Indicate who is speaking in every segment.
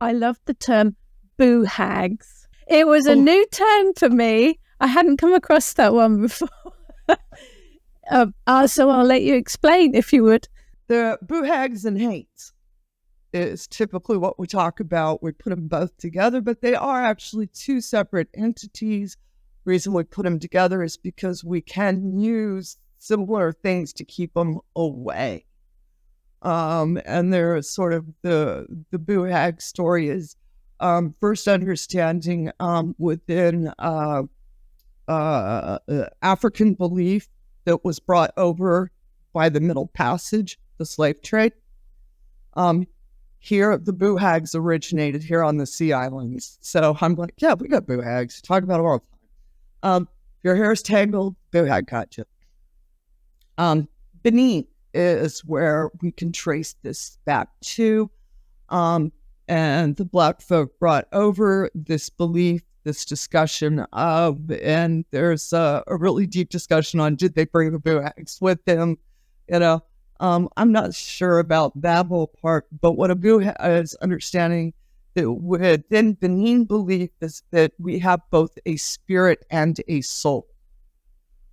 Speaker 1: I love the term Boo Hags. It was a new term for me. I hadn't come across that one before. So I'll let you explain if you would.
Speaker 2: The Boo Hags and hates is typically what we talk about. We put them both together, but they are actually two separate entities. The reason we put them together is because we can use similar things to keep them away. And there's sort of the Boo Hag story is first understanding within African belief that was brought over by the Middle Passage, the slave trade. Here, the Boo Hags originated here on the Sea Islands. So I'm like, yeah, we got Boo Hags. Talk about it all the time. Your hair is tangled, Boo Hag got you. Benin is where we can trace this back to. And the Black folk brought over this belief, this discussion of, and there's a really deep discussion on, did they bring the Boo Hags with them? I'm not sure about that whole part, but what a Boo Hag is understanding that within Benin belief is that we have both a spirit and a soul.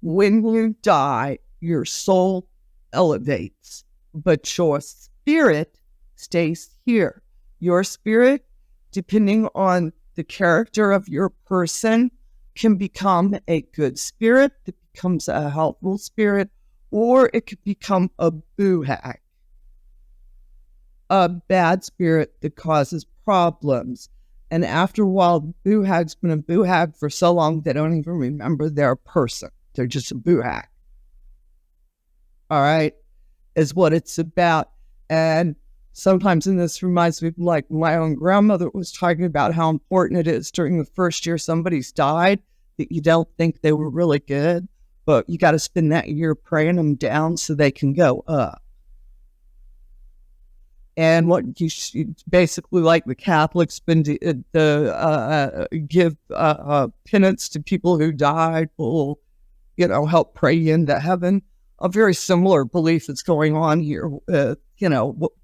Speaker 2: When you die, your soul elevates, but your spirit stays here. Your spirit, depending on the character of your person, can become a good spirit that becomes a helpful spirit, or it could become a Boo Hag, a bad spirit that causes problems. And after a while, Boo Hag's been a Boo Hag for so long they don't even remember their person. They're just a Boo Hag. All right, is what it's about. And sometimes, and this reminds me of like my own grandmother was talking about how important it is during the first year somebody's died that you don't think they were really good, but you got to spend that year praying them down so they can go up. And what you basically, like the Catholics, give penance to people who died, will help pray you into heaven. A very similar belief that's going on here.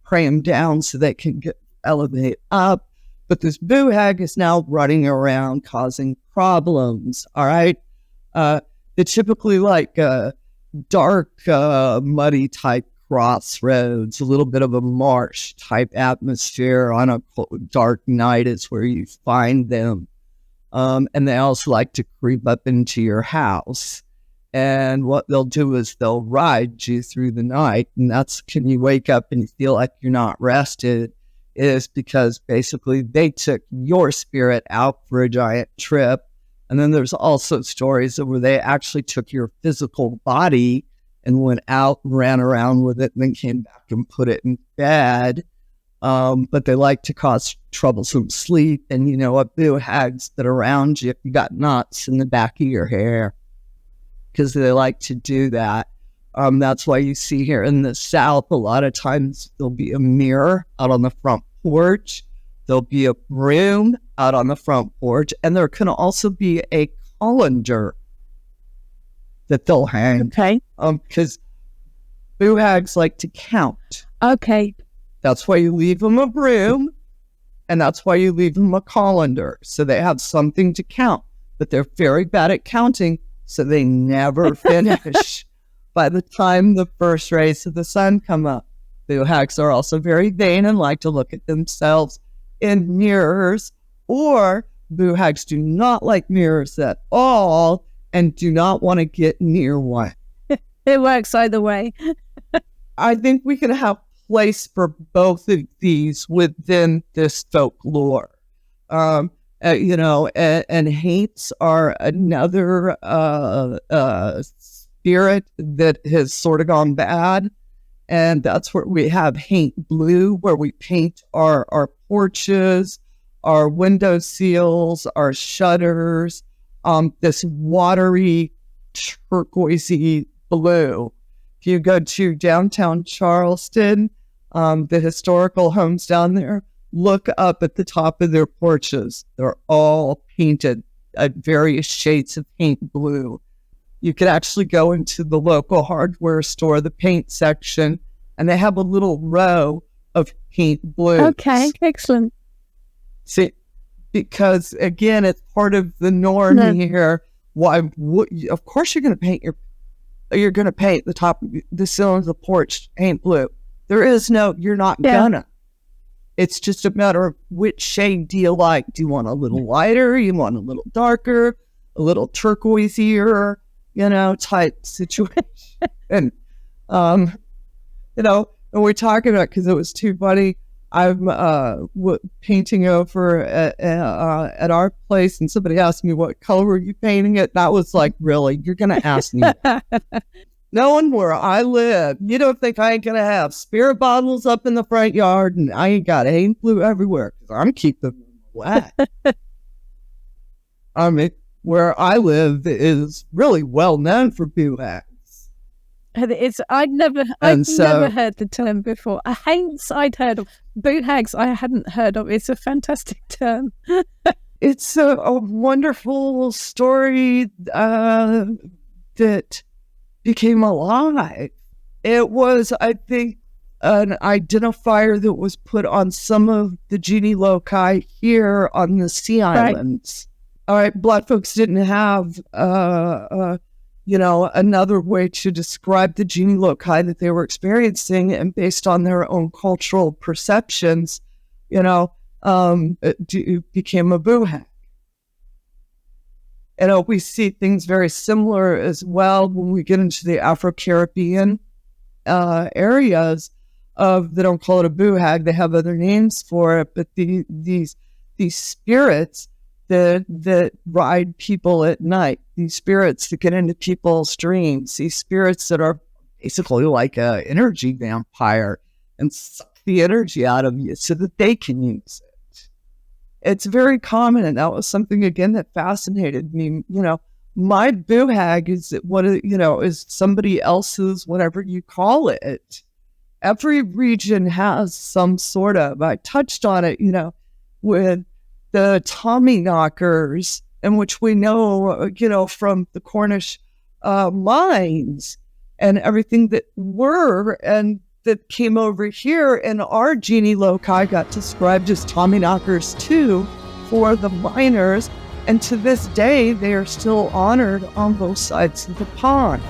Speaker 2: Pray them down so they can elevate up. But this Boo Hag is now running around causing problems. All right. They're typically like dark, muddy type crossroads, a little bit of a marsh type atmosphere on a dark night is where you find them. And they also like to creep up into your house. And what they'll do is they'll ride you through the night. And that's, can you wake up and you feel like you're not rested, is because basically they took your spirit out for a giant trip. And then there's also stories where they actually took your physical body and went out and ran around with it and then came back and put it in bed. But they like to cause troublesome sleep. And what Boo Hags that around you, if you got knots in the back of your hair, because they like to do that. That's why you see here in the South, a lot of times there'll be a mirror out on the front porch. There'll be a broom out on the front porch. And there can also be a colander that they'll hang.
Speaker 1: Okay.
Speaker 2: Because Boo Hags like to count.
Speaker 1: Okay.
Speaker 2: That's why you leave them a broom. And that's why you leave them a colander. So they have something to count. But they're very bad at counting. So they never finish by the time the first rays of the sun come up. Boo Hags are also very vain and like to look at themselves in mirrors, or Boo Hags do not like mirrors at all and do not want to get near one.
Speaker 1: It works either way.
Speaker 2: I think we can have place for both of these within this folklore. And hates are another spirit that has sort of gone bad. And that's where we have Haint Blue, where we paint our porches, our window seals, our shutters, this watery turquoisey blue. If you go to downtown Charleston, the historical homes down there, look up at the top of their porches. They're all painted at various shades of paint blue. You could actually go into the local hardware store, the paint section, and they have a little row of paint blues.
Speaker 1: Okay, excellent.
Speaker 2: See, because again, it's part of the norm here. Why? Of course, you're going to paint the top, the ceiling of the porch paint blue. There is no, you're not gonna. It's just a matter of which shade do you like. Do you want a little lighter? You want a little darker? A little turquoisier? Type situation. And and we're talking about, because it was too funny. I'm painting over at our place, and somebody asked me what color were you painting it. And I was like, really? You're going to ask me that? Knowing where I live, you don't think I ain't going to have spirit bottles up in the front yard, and I ain't got paint blue everywhere, because I'm keeping them wet. I mean, where I live is really well known for Boo Hags.
Speaker 1: I'd never heard the term before. Hags I'd heard of. Boo Hags I hadn't heard of. It's a fantastic term.
Speaker 2: It's a wonderful story that became alive. It was, I think, an identifier that was put on some of the genie loci here on the Sea Islands. All right, Black folks didn't have another way to describe the genie loci that they were experiencing, and based on their own cultural perceptions, it became a Boo Hag. We see things very similar as well when we get into the Afro-Caribbean areas. They don't call it a Boo Hag; they have other names for it. But these spirits that ride people at night, these spirits that get into people's dreams, these spirits that are basically like an energy vampire and suck the energy out of you so that they can use it. It's very common, and that was something, again, that fascinated me. My Boo Hag is is somebody else's, whatever you call it. Every region has some sort of, I touched on it, with the Tommy knockers, in which we know, from the Cornish mines and everything that were, and that came over here, and our genie loci got described as Tommy knockers too for the miners, and to this day they are still honored on both sides of the pond.